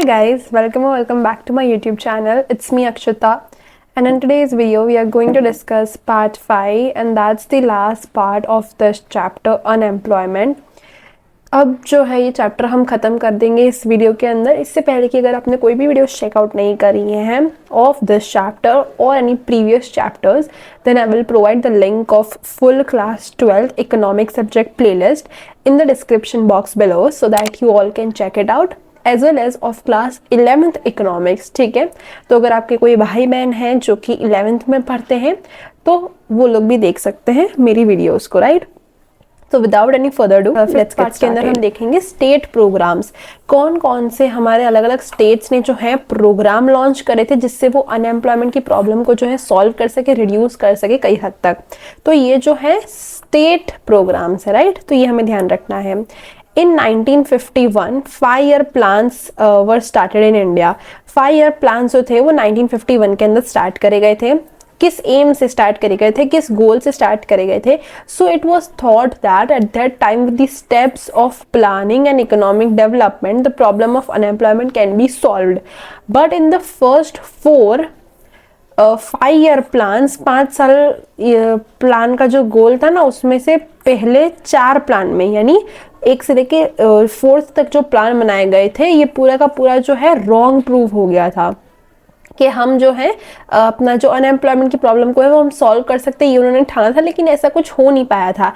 guys, welcome back to my YouTube channel. It's me Akshita, and in today's video we are going to discuss part 5 and that's the last part of this chapter unemployment. अब जो है ये chapter हम ख़त्म कर देंगे इस video के अंदर। इससे पहले कि अगर आपने कोई भी वीडियो चेकआउट नहीं करी हैं ऑफ दिस चैप्टर और any previous chapters, then I will provide the link of full class 12th economic subject playlist in the description box below so that you all can check it out as well as of class 11th economics. ठीक है, तो अगर आपके कोई भाई बहन हैं जो कि 11th में पढ़ते हैं तो वो लोग भी देख सकते हैं मेरी वीडियोस को, राइट। तो without any further do let's get के अंदर हम देखेंगे स्टेट प्रोग्राम्स। कौन कौन से हमारे अलग अलग स्टेट्स ने जो है प्रोग्राम लॉन्च करे थे जिससे वो अनएम्प्लॉयमेंट की प्रॉब्लम को जो है सॉल्व कर सके, रिड्यूस कर सके कई हद तक। तो ये जो है स्टेट प्रोग्राम्स है, राइट। तो ये हमें ध्यान रखना है। In 1951, 5-year plans were started in India. 5-year plans जो थे वो 1951 के अंदर स्टार्ट करे गए थे। किस एम से स्टार्ट करे गए थे, किस गोल से स्टार्ट करे गए थे? So it was thought that at that time with the steps of planning and economic development the problem of unemployment can be solved. But in the first 4 5-year plans, 5 साल plan का जो गोल था ना, उसमें से पहले 4 प्लान में यानी 1 से लेके 4th तक जो प्लान बनाए गए थे ये पूरा का पूरा जो है रॉन्ग प्रूव हो गया था कि हम जो है अपना जो अनएम्प्लॉयमेंट की प्रॉब्लम को है वो हम सॉल्व कर सकते हैं, ये उन्होंने ठाना था। लेकिन ऐसा कुछ हो नहीं पाया था।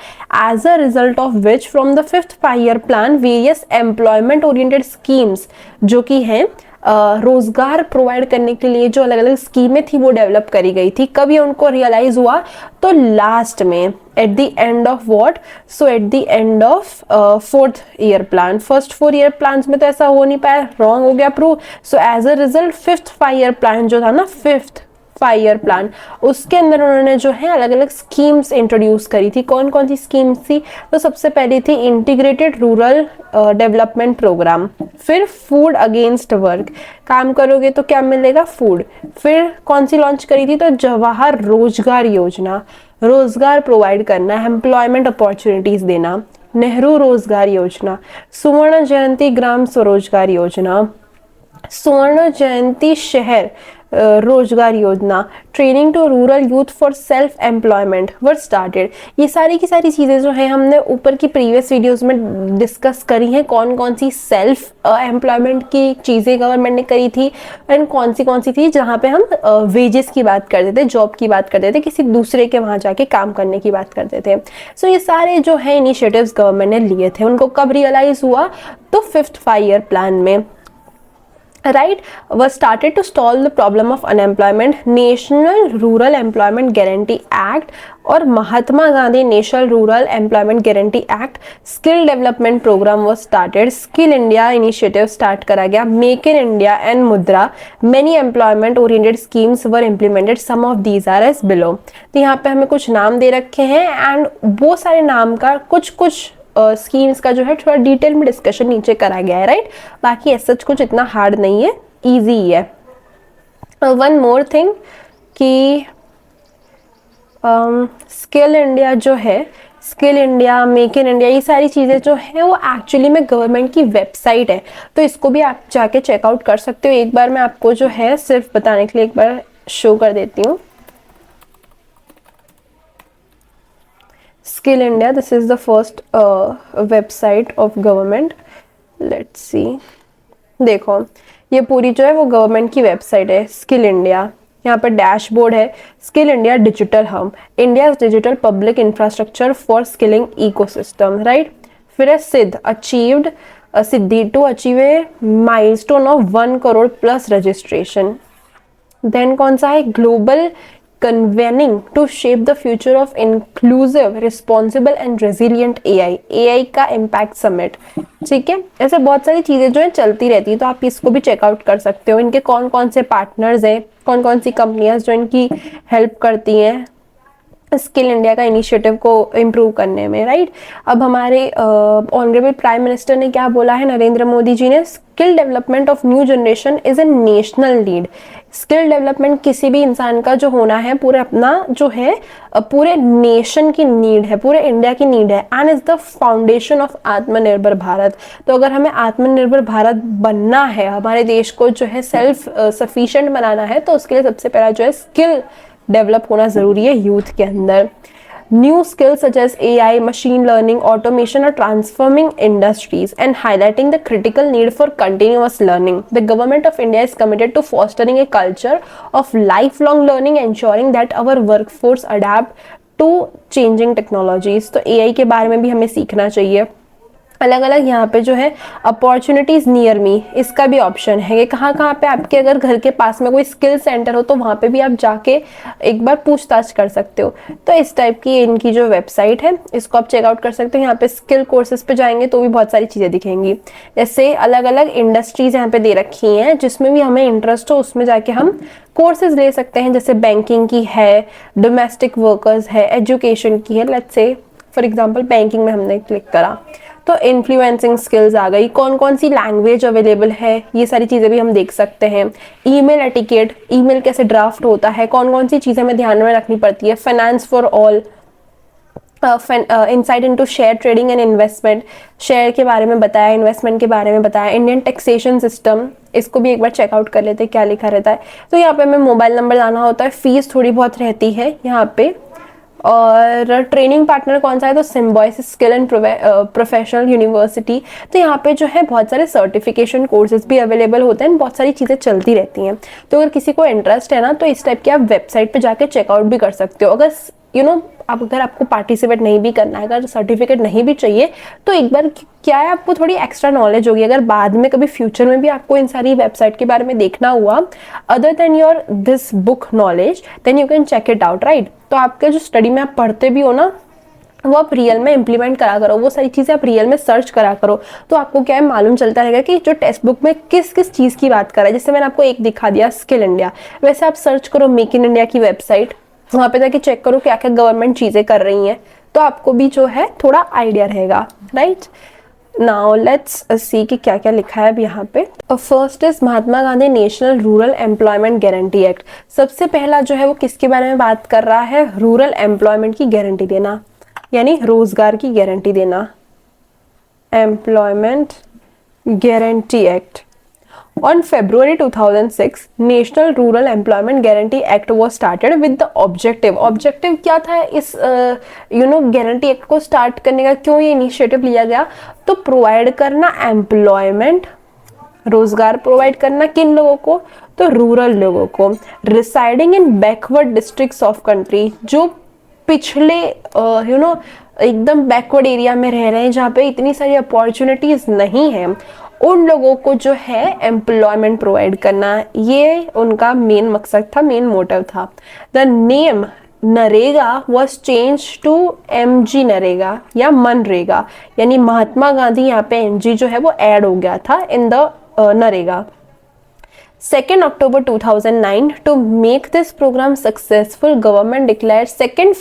As a result of which from the 5th 5-year plan various employment oriented schemes जो कि हैं रोजगार प्रोवाइड करने के लिए जो अलग अलग स्कीमें थी वो डेवलप करी गई थी। कब ये उनको रियलाइज हुआ? तो लास्ट में at the end of what, so at the end of 4th year plan. First 4 year plans में तो ऐसा हो नहीं पाया, रॉन्ग हो गया prove. So as a result 5th 5-year plan जो था ना, 5th 5-year प्लान, उसके अंदर उन्होंने जो है अलग अलग स्कीम्स इंट्रोड्यूस करी थी। कौन कौन सी स्कीम्स थी? तो सबसे पहली थी इंटीग्रेटेड रूरल डेवलपमेंट प्रोग्राम, फिर फूड अगेंस्ट वर्क, काम करोगे तो क्या मिलेगा? फूड। फिर कौन सी लॉन्च करी थी? तो जवाहर रोजगार योजना, रोजगार प्रोवाइड करना, एम्प्लॉयमेंट अपॉर्चुनिटीज देना। नेहरू रोजगार योजना, सुवर्ण जयंती ग्राम स्वरोजगार योजना, स्वर्ण जयंती शहर रोजगार योजना, training to rural youth for self employment were started. ये सारी की सारी चीज़ें जो हैं हमने ऊपर की प्रीवियस वीडियोस में डिस्कस करी हैं। कौन कौन सी सेल्फ एम्प्लॉयमेंट की चीज़ें गवर्नमेंट ने करी थी एंड कौन सी थी जहाँ पे हम वेजेस की बात करते थे, जॉब की बात करते थे, किसी दूसरे के वहाँ जाके काम करने की बात करते थे। सो ये सारे जो है इनिशिएटिव्स गवर्नमेंट ने लिए थे। उनको कब रियलाइज हुआ? तो 5th 5-year प्लान में, right, was started to solve the problem of unemployment. National rural employment guarantee act और Mahatma Gandhi national rural employment guarantee act, skill development programme was started, skill India initiative start करा गया, make in India and Mudra, many employment oriented schemes were implemented, some of these are as below. तो यहाँ पे हमें कुछ नाम दे रखे हैं एंड वो सारे नाम का कुछ स्कीम्स का जो है थोड़ा डिटेल में डिस्कशन नीचे करा गया है, राइट। बाकी ऐसा कुछ इतना हार्ड नहीं है, इजी ही है। वन मोर थिंग कि स्किल इंडिया जो है, skill India, make in India, ये सारी चीज़ें जो है वो एक्चुअली में गवर्नमेंट की वेबसाइट है, तो इसको भी आप जाके चेकआउट कर सकते हो। एक बार मैं आपको जो है सिर्फ बताने के लिए एक बार शो कर देती हूँ। Skill India, this is the first website of government. Let's see. देखो ये पूरी जो है वो गवर्नमेंट की वेबसाइट है, स्किल इंडिया। यहाँ पर डैशबोर्ड है, skill India digital hub, India digital public infrastructure for skilling ecosystem, right. फिर है SIDH, achieved, SIDH to achieve a milestone of 1 crore plus registration. Then कौन सा है? Global convening to shape the future of inclusive responsible and resilient AI का impact summit. ठीक है, ऐसे बहुत सारी चीज़ें जो है चलती रहती है, तो आप इसको भी चेकआउट कर सकते हो। इनके कौन कौन से पार्टनर्स हैं, कौन कौन सी कंपनियां जो इनकी हेल्प करती हैं, स्किल इंडिया का इनिशिएटिव को इम्प्रूव करने में, राइट। अब हमारे ऑनरेबल प्राइम मिनिस्टर ने क्या बोला है, नरेंद्र मोदी जी ने, skill development of new generation is a national need. Skill development किसी भी इंसान का जो होना है, पूरे अपना जो है पूरे नेशन की नीड है, पूरे इंडिया की नीड है, and is the foundation of आत्मनिर्भर भारत। तो अगर हमें आत्मनिर्भर भारत बनना है, हमारे देश को जो है सेल्फ सफिशिएंट बनाना है, तो उसके लिए सबसे पहला जो है स्किल डेवलप होना जरूरी है यूथ के अंदर। New skills such as AI, machine learning, automation are transforming industries and highlighting the critical need for continuous learning. The government of India is committed to fostering a culture of lifelong learning, ensuring that our workforce adapt to changing technologies. तो AI के बारे में भी हमें सीखना चाहिए। अलग अलग यहाँ पे जो है अपॉर्चुनिटीज नियर मी, इसका भी ऑप्शन है कि कहाँ कहाँ पे आपके अगर घर के पास में कोई स्किल सेंटर हो तो वहाँ पे भी आप जाके एक बार पूछताछ कर सकते हो। तो इस टाइप की इनकी जो वेबसाइट है, इसको आप चेकआउट कर सकते हो। यहाँ पे स्किल कोर्सेज पे जाएंगे तो भी बहुत सारी चीज़ें दिखेंगी, जैसे अलग अलग इंडस्ट्रीज यहाँ पे दे रखी हैं, जिसमें भी हमें इंटरेस्ट हो उसमें जाके हम कोर्सेज ले सकते हैं। जैसे बैंकिंग की है, डोमेस्टिक वर्कर्स है, एजुकेशन की है। Let's say for example banking में हमने क्लिक करा तो इन्फ्लुएंसिंग स्किल्स आ गई, कौन कौन सी लैंग्वेज अवेलेबल है, ये सारी चीज़ें भी हम देख सकते हैं। ईमेल एटिकेट, ईमेल कैसे ड्राफ्ट होता है, कौन कौन सी चीज़ें हमें ध्यान में रखनी पड़ती है। Finance for all, insight into share trading and investment, share के बारे में बताया, इन्वेस्टमेंट के बारे में बताया। इंडियन टैक्सेशन सिस्टम, इसको भी एक बार चेकआउट कर लेते हैं क्या लिखा रहता है। तो यहाँ पे हमें मोबाइल नंबर डालना होता है, फीस थोड़ी बहुत रहती है यहाँ पे। और ट्रेनिंग पार्टनर कौन सा है, तो Symbiosis skill and professional university. तो यहाँ पे जो है बहुत सारे सर्टिफिकेशन कोर्सेज भी अवेलेबल होते हैं, बहुत सारी चीज़ें चलती रहती हैं। तो अगर किसी को इंटरेस्ट है ना, तो इस टाइप की आप वेबसाइट पे जाके चेकआउट भी कर सकते हो। अगर अगर आपको पार्टिसिपेट नहीं भी करना है, अगर सर्टिफिकेट नहीं भी चाहिए, तो एक बार क्या है, आपको थोड़ी एक्स्ट्रा नॉलेज होगी। अगर बाद में कभी फ्यूचर में भी आपको इन सारी वेबसाइट के बारे में देखना हुआ, other than your this book knowledge, then you can check it out, right. तो आपके जो स्टडी में आप पढ़ते भी हो ना, वो आप रियल में इंप्लीमेंट करा करो, वो सारी चीज़ें आप रियल में सर्च करा करो, तो आपको क्या है मालूम चलता रहेगा कि जो टेक्स्ट बुक में किस किस चीज़ की बात कर रहा है। जैसे मैंने आपको एक दिखा दिया स्किल इंडिया, वैसे आप सर्च करो मेक इन इंडिया की वेबसाइट, वहाँ पे जाके चेक करो क्या क्या गवर्नमेंट चीज़ें कर रही हैं, तो आपको भी जो है थोड़ा आइडिया रहेगा, राइट। नाउ लेट्स सी कि क्या क्या लिखा है अब यहाँ पे। First is Mahatma Gandhi national rural employment guarantee act. सबसे पहला जो है वो किसके बारे में बात कर रहा है, रूरल एम्प्लॉयमेंट की गारंटी देना, यानी रोजगार की गारंटी देना। Employment guarantee act. On February 2006, National Rural Employment Guarantee Act was started with the objective क्या था इस गारंटी एक्ट को स्टार्ट करने का, क्यों ये इनिशिएटिव लिया गया, तो प्रोवाइड करना एम्प्लॉयमेंट, रोजगार प्रोवाइड करना किन लोगों को, तो रूरल लोगों को, residing in backward districts of country, जो पिछले एकदम बैकवर्ड एरिया में रह रहे हैं, जहाँ पे इतनी सारी अपॉर्चुनिटीज नहीं है, उन लोगों को जो है एम्प्लॉयमेंट प्रोवाइड करना, ये उनका मेन मकसद था, मेन मोटिव था। The name NREGA was change to MG NREGA या मनरेगा, यानी महात्मा गांधी, यहाँ पे MG जो है वो ऐड हो गया था in the NREGA. 2 October 2009, to make this program successful, government declared 2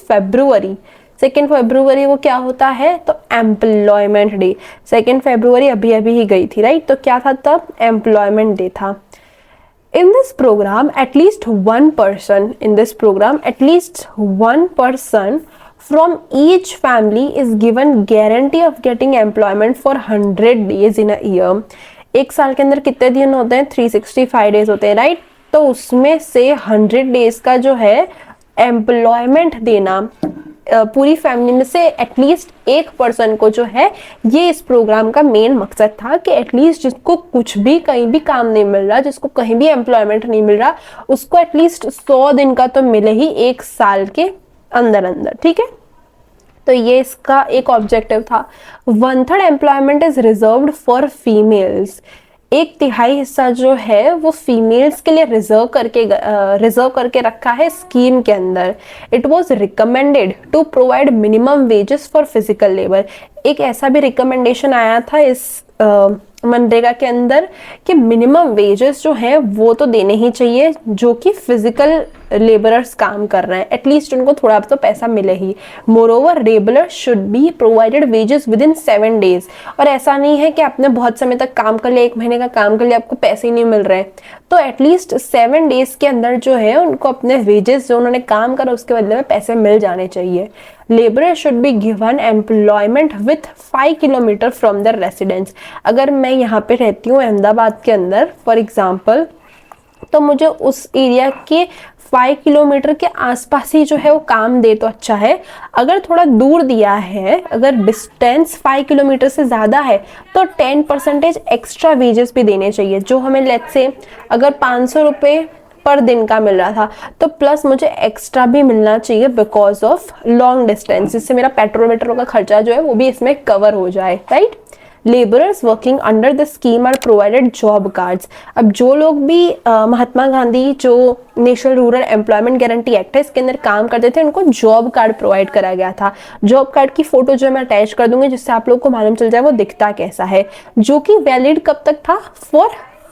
February वो क्या होता है, तो एम्प्लॉयमेंट डे। 2 फरवरी अभी अभी ही गई थी, राइट। तो क्या था तब, एम्प्लॉयमेंट डे था। In this program, at least one person from each family is given guarantee of getting employment for 100 days in a year. एक साल के अंदर कितने दिन होते हैं, 365 डेज होते हैं, राइट। तो उसमें से 100 डेज का जो है एम्प्लॉयमेंट देना पूरी फैमिली में से एटलीस्ट एक पर्सन को जो है, ये इस प्रोग्राम का मेन मकसद था कि एटलीस्ट जिसको कुछ भी कहीं भी काम नहीं मिल रहा, जिसको कहीं भी एम्प्लॉयमेंट नहीं मिल रहा, उसको एटलीस्ट 100 दिन का तो मिले ही एक साल के अंदर अंदर, ठीक है। तो ये इसका एक ऑब्जेक्टिव था। 1/3 employment is reserved for females, 1/3 हिस्सा जो है वो फीमेल्स के लिए रिजर्व करके रखा है स्कीम के अंदर। It was recommended to provide minimum wages for physical labour, एक ऐसा भी रिकमेंडेशन आया था इस मनरेगा के अंदर कि मिनिमम वेजेस जो हैं वो तो देने ही चाहिए, जो कि फिजिकल लेबरर्स काम कर रहे हैं, एटलीस्ट उनको थोड़ा तो पैसा मिले ही। Moreover labourer should be provided wages within 7 days। और ऐसा नहीं है कि आपने बहुत समय तक काम कर लिया, 1 महीने का काम कर लिया, आपको पैसे ही नहीं मिल रहे, तो एटलीस्ट 7 days के अंदर जो है उनको अपने वेजेस जो उन्होंने काम करा उसके बदले में पैसे मिल जाने चाहिए। Labourer should be given employment with 5 kilometre from the residence. अगर मैं यहाँ पे रहती हूँ अहमदाबाद के अंदर फॉर एग्जाम्पल, तो मुझे उस एरिया के 5 किलोमीटर के आसपास ही जो है वो काम दे तो अच्छा है। अगर थोड़ा दूर दिया है, अगर डिस्टेंस 5 किलोमीटर से ज़्यादा है, तो 10% एक्स्ट्रा वेजेस भी देने चाहिए। जो हमें लेट्स से अगर 500 रुपये पर दिन का मिल रहा था, तो प्लस मुझे एक्स्ट्रा भी मिलना चाहिए बिकॉज ऑफ लॉन्ग डिस्टेंस, जिससे मेरा पेट्रोल वेट्रोल का खर्चा जो है वो भी इसमें कवर हो जाए, right. Labourers working under the scheme are provided job cards. अब जो लोग भी महात्मा गांधी जो national rural employment guarantee act है इसके अंदर काम करते थे, उनको जॉब कार्ड प्रोवाइड करा गया था। जॉब कार्ड की फोटो जो मैं अटैच कर दूंगी जिससे आप लोग को मालूम चल जाए वो दिखता कैसा है, जो कि वैलिड कब तक था,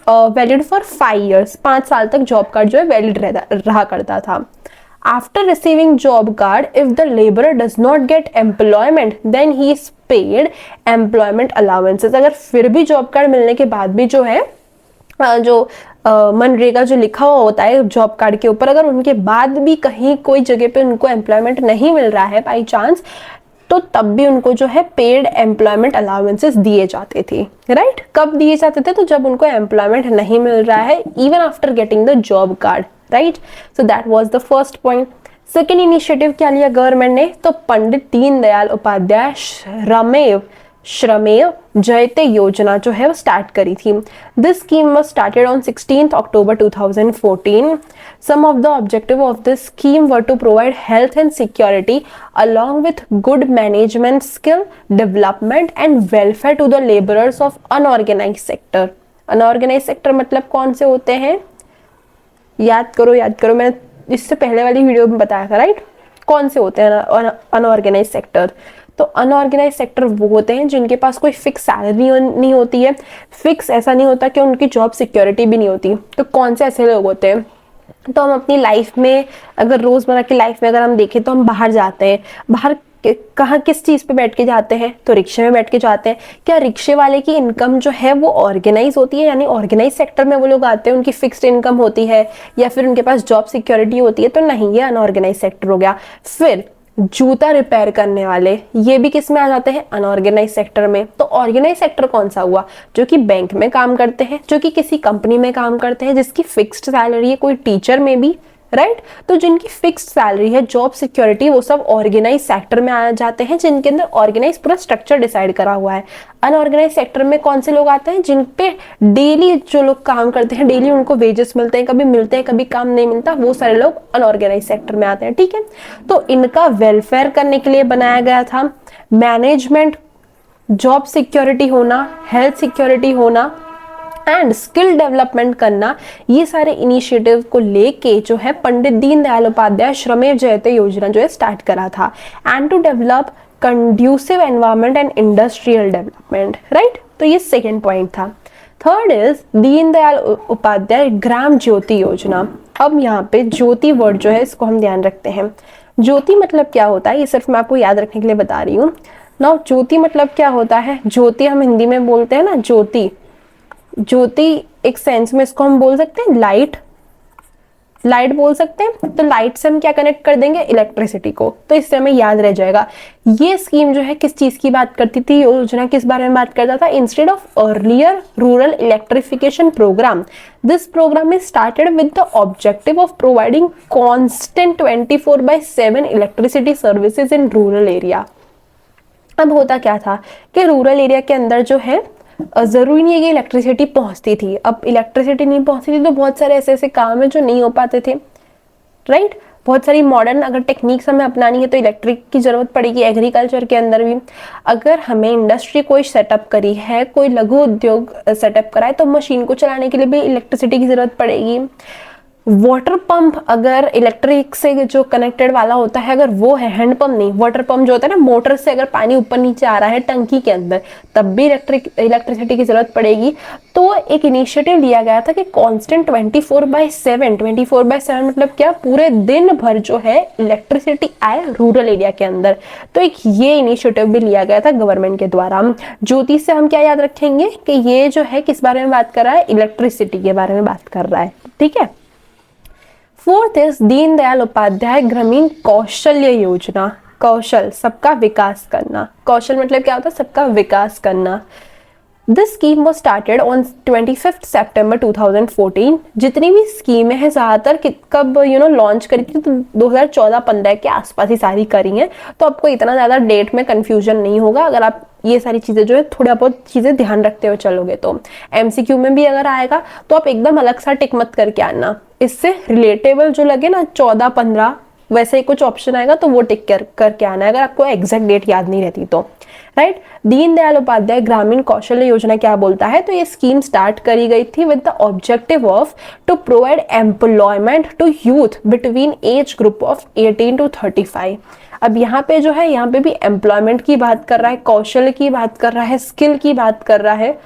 वैलिड फॉर 5 years, 5 साल तक जॉब कार्ड जो है वैलिड रहा करता था। After receiving job card, if the laborer does not get employment, then he is paid employment allowances। अगर फिर भी जॉब कार्ड मिलने के बाद भी जो है जो मनरेगा जो लिखा हुआ होता है जॉब कार्ड के ऊपर, अगर उनके बाद भी कहीं कोई जगह पे उनको एम्प्लॉयमेंट नहीं मिल रहा है बाई चांस, तो तब भी उनको जो है पेड एम्प्लॉयमेंट अलाउंसेस दिए जाते थे, राइट। कब दिए जाते थे, तो जब उनको एम्प्लॉयमेंट नहीं मिल रहा है even after getting the job card, right. So that was the first point. Second initiative क्या लिया गवर्नमेंट ने, तो पंडित दीनदयाल उपाध्याय श्रमेव जयते योजना जो है वो स्टार्ट करी थी। This scheme was started on 16 October 2014। Some of the objective of this scheme were to provide health and security along with good management skill, development and welfare to the laborers of unorganized sector। unorganized sector मतलब कौन से होते हैं, याद करो, मैंने इससे पहले वाली वीडियो में बताया था, राइट। कौन से होते हैं अनऑर्गेनाइज सेक्टर, तो अनऑर्गेनाइज सेक्टर वो होते हैं जिनके पास कोई फिक्स सैलरी नहीं होती है, फिक्स ऐसा नहीं होता कि उनकी जॉब सिक्योरिटी भी नहीं होती। तो कौन से ऐसे लोग होते हैं, तो हम अपनी लाइफ में अगर रोजमर्रा की लाइफ में अगर हम देखें तो हम बाहर जाते हैं, बाहर कहाँ किस चीज़ पे बैठ के जाते हैं, तो रिक्शे में बैठ के जाते हैं। क्या रिक्शे वाले की इनकम जो है वो ऑर्गेनाइज होती है, यानी ऑर्गेनाइज सेक्टर में वो लोग आते हैं, उनकी फिक्स्ड इनकम होती है या फिर उनके पास जॉब सिक्योरिटी होती है, तो नहीं, ये अनऑर्गेनाइज सेक्टर हो गया। फिर जूता रिपेयर करने वाले, ये भी किस में आ जाते हैं, अनऑर्गेनाइज सेक्टर में। तो ऑर्गेनाइज सेक्टर कौन सा हुआ, जो कि बैंक में काम करते हैं, जो कि किसी कंपनी में काम करते हैं जिसकी फिक्स्ड सैलरी है, कोई टीचर में भी, राइट। तो जिनकी फिक्स्ड सैलरी है, जॉब सिक्योरिटी, वो सब ऑर्गेनाइज सेक्टर में आ जाते हैं, जिनके अंदर ऑर्गेनाइज पूरा स्ट्रक्चर डिसाइड करा हुआ है। अनऑर्गेनाइज सेक्टर में कौन से लोग आते हैं, जिन पे डेली जो लोग काम करते हैं, डेली उनको वेजेस मिलते हैं, कभी मिलते हैं कभी काम नहीं मिलता, वो सारे लोग अनऑर्गेनाइज सेक्टर में आते हैं, ठीक है। तो इनका वेलफेयर करने के लिए बनाया गया था। मैनेजमेंट, जॉब सिक्योरिटी होना, हेल्थ सिक्योरिटी होना एंड स्किल डेवलपमेंट करना, ये सारे इनिशिएटिव को लेके जो है पंडित दीनदयाल उपाध्याय श्रमेव जयते योजना जो है स्टार्ट करा था। And to develop conducive environment and industrial development, right. तो ये सेकेंड पॉइंट था। Third is Deendayal Upadhyaya Gram Jyoti Yojana. अब यहाँ पे ज्योति वर्ड जो है इसको हम ध्यान रखते हैं। ज्योति मतलब क्या होता है, ये सिर्फ मैं आपको याद रखने के लिए बता रही हूँ ना। ज्योति मतलब क्या होता है, ज्योति हम हिंदी में बोलते हैं ना, ज्योति, ज्योति एक सेंस में इसको हम बोल सकते हैं लाइट, लाइट बोल सकते हैं। तो लाइट से हम क्या कनेक्ट कर देंगे, इलेक्ट्रिसिटी को, तो इससे हमें याद रह जाएगा। ये स्कीम जो है किस चीज की बात करती थी, योजना किस बारे में बात करता था, instead of earlier rural electrification programme, this programme is started with the objective of providing constant 24/7 electricity services in rural area. अब होता क्या था कि रूरल एरिया के अंदर जो है जरूरी नहीं है कि इलेक्ट्रिसिटी पहुंचती थी। अब इलेक्ट्रिसिटी नहीं पहुंचती थी तो बहुत सारे ऐसे ऐसे काम है जो नहीं हो पाते थे, राइट। बहुत सारी मॉडर्न अगर टेक्निक्स हमें अपनानी है तो इलेक्ट्रिक की जरूरत पड़ेगी। एग्रीकल्चर के अंदर भी अगर हमें इंडस्ट्री कोई सेटअप करी है, कोई लघु उद्योग सेटअप करा है, तो मशीन को चलाने के लिए भी इलेक्ट्रिसिटी की जरूरत पड़ेगी। वाटर पंप अगर इलेक्ट्रिक से जो कनेक्टेड वाला होता है, अगर वो है, हैंड पंप नहीं, वाटर पंप जो होता है ना, मोटर से अगर पानी ऊपर नीचे आ रहा है टंकी के अंदर, तब भी इलेक्ट्रिसिटी की जरूरत पड़ेगी। तो एक इनिशिएटिव लिया गया था कि कांस्टेंट 24/7 मतलब क्या, पूरे दिन भर जो है इलेक्ट्रिसिटी आए रूरल एरिया के अंदर। तो एक ये इनिशिएटिव भी लिया गया था गवर्नमेंट के द्वारा। ज्योति से हम क्या याद रखेंगे कि ये जो है किस बारे में बात कर रहा है, इलेक्ट्रिसिटी के बारे में बात कर रहा है, ठीक है। फोर्थ इज दीनदयाल उपाध्याय ग्रामीण कौशल्य योजना। कौशल, सबका विकास करना। कौशल मतलब क्या होता है, सबका विकास करना। This scheme was started on 25 सितंबर 2014। जितनी भी स्कीमें हैं ज्यादातर कब लॉन्च करी थी, तो 2014-15 के आसपास ही सारी करी हैं। तो आपको इतना ज्यादा डेट में कंफ्यूजन नहीं होगा अगर आप ये सारी चीजें जो है थोड़ा बहुत चीजें ध्यान रखते हुए चलोगे। तो एमसीक्यू में भी अगर आएगा तो आप एकदम अलग सा टिक मत करके आना, इससे रिलेटेबल जो लगे ना 14-15 वैसे ही कुछ ऑप्शन आएगा तो वो टिक करके आना है, अगर आपको एग्जैक्ट डेट याद नहीं रहती तो, राइट। दीनदयाल उपाध्याय ग्रामीण कौशल्य योजना क्या बोलता है, तो ये स्कीम स्टार्ट करी गई थी with the objective of to provide employment to youth between age group of 18 to 35। अब यहाँ पे जो है, यहाँ पे भी एम्प्लॉयमेंट की बात कर रहा है, कौशल की बात कर रहा है, स्किल की बात कर रहा है,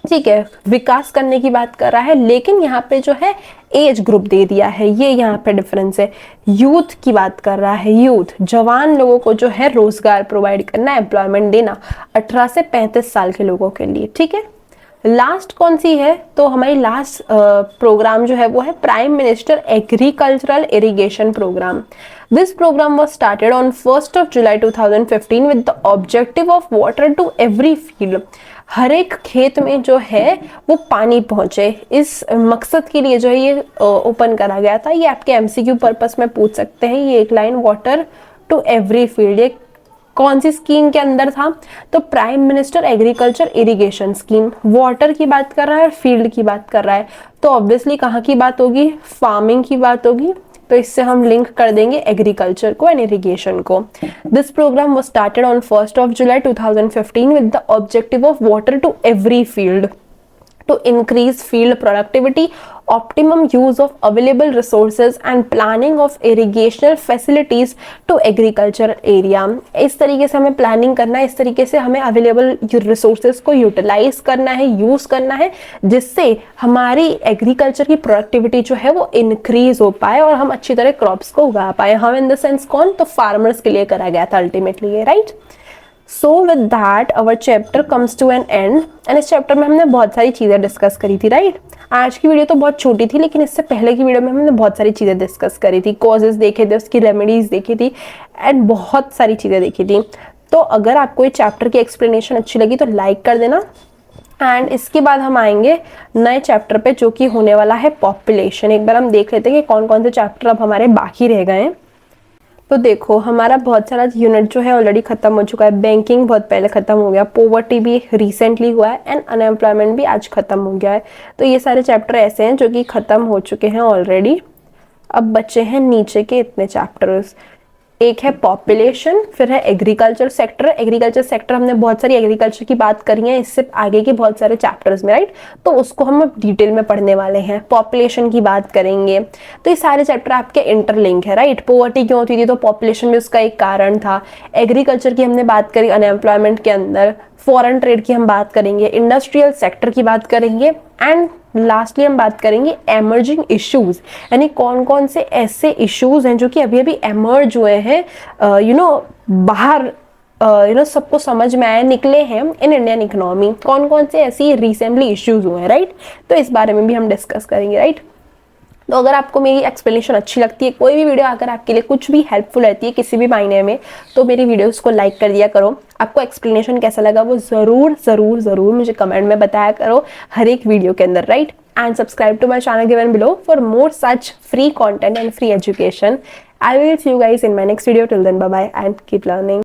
ठीक है, विकास करने की बात कर रहा है। लेकिन यहाँ पे जो है एज ग्रुप दे दिया है, ये यहाँ पे डिफरेंस है। यूथ की बात कर रहा है, यूथ जवान लोगों को जो है रोजगार प्रोवाइड करना, एम्प्लॉयमेंट देना 18 से 35 साल के लोगों के लिए, ठीक है। लास्ट कौन सी है, तो हमारी लास्ट प्रोग्राम जो है वो है prime minister agricultural irrigation programme. This programme was started on 1 July 2015 with the objective of water to every field. हर एक खेत में जो है वो पानी पहुंचे, इस मकसद के लिए जो है ये ओपन करा गया था। ये आपके एमसीक्यू पर्पस में पूछ सकते हैं, ये एक line water to every field, ये कौन सी स्कीम के अंदर था, तो prime minister agriculture irrigation scheme. Water की बात कर रहा है और फील्ड की बात कर रहा है, तो ऑब्वियसली कहाँ की बात होगी, फार्मिंग की बात होगी। तो इससे हम लिंक कर देंगे एग्रीकल्चर को एंड इरिगेशन को। This programme was started on 1 July 2015 with the objective of water to every field to increase field productivity, optimum use of available resources and planning of irrigational facilities to agriculture area। इस तरीके से हमें planning करना है, इस तरीके से हमें अवेलेबल रिसोर्सेज को यूटिलाइज करना है, यूज करना है, जिससे हमारी एग्रीकल्चर की प्रोडक्टिविटी जो है वो इंक्रीज हो पाए और हम अच्छी तरह क्रॉप्स को उगा पाए। हम इन द सेंस कौन, तो फार्मर्स के लिए करा गया था अल्टीमेटली ये, right. So with that our chapter comes to an end and इस चैप्टर में हमने बहुत सारी चीज़ें डिस्कस करी थी, राइट। आज की वीडियो तो बहुत छोटी थी, लेकिन इससे पहले की वीडियो में हमने बहुत सारी चीज़ें डिस्कस करी थी, कॉजेज देखे थे, उसकी रेमेडीज देखी थी एंड बहुत सारी चीज़ें देखी थी। तो अगर आपको ये चैप्टर की एक्सप्लेनेशन अच्छी लगी तो लाइक कर देना। एंड इसके बाद हम आएंगे नए चैप्टर पे जो कि होने वाला है पॉपुलेशन। एक बार हम देख लेते हैं कि कौन कौन से चैप्टर अब हमारे बाकी रह गए हैं। तो देखो हमारा बहुत सारा यूनिट जो है ऑलरेडी खत्म हो चुका है। बैंकिंग बहुत पहले खत्म हो गया, पॉवर्टी भी रिसेंटली हुआ है एंड अनएम्प्लॉयमेंट भी आज खत्म हो गया है। तो ये सारे चैप्टर ऐसे हैं जो कि खत्म हो चुके हैं ऑलरेडी। अब बचे हैं नीचे के इतने चैप्टर्स, एक है पॉपुलेशन, फिर है एग्रीकल्चर सेक्टर। एग्रीकल्चर सेक्टर हमने बहुत सारी एग्रीकल्चर की बात करी है इससे आगे के बहुत सारे चैप्टर्स में, राइट। तो उसको हम डिटेल में पढ़ने वाले हैं। पॉपुलेशन की बात करेंगे तो ये सारे चैप्टर आपके इंटरलिंक है, राइट। पॉवर्टी क्यों होती थी, तो पॉपुलेशन भी उसका एक कारण था। एग्रीकल्चर की हमने बात करी अनएम्प्लॉयमेंट के अंदर, फॉरेन ट्रेड की हम बात करेंगे, इंडस्ट्रियल सेक्टर की बात करेंगे एंड लास्टली हम बात करेंगे एमर्जिंग इश्यूज, यानी कौन कौन से ऐसे इश्यूज हैं जो कि अभी अभी एमर्ज हुए हैं, बाहर सबको समझ में आए, निकले हैं इन इंडियन इकोनॉमी। कौन कौन से ऐसी रिसेंटली इश्यूज हुए हैं, राइट। तो इस बारे में भी हम डिस्कस करेंगे, राइट। तो अगर आपको मेरी एक्सप्लेनेशन अच्छी लगती है, कोई भी वीडियो अगर आपके लिए कुछ भी हेल्पफुल रहती है किसी भी मायने में, तो मेरी वीडियोस को लाइक कर दिया करो। आपको एक्सप्लेनेशन कैसा लगा वो ज़रूर ज़रूर ज़रूर मुझे कमेंट में बताया करो हर एक वीडियो के अंदर, right. And subscribe to my channel given below for more such free content and free education. I will see you guys in my next video. Till then bye bye and keep learning.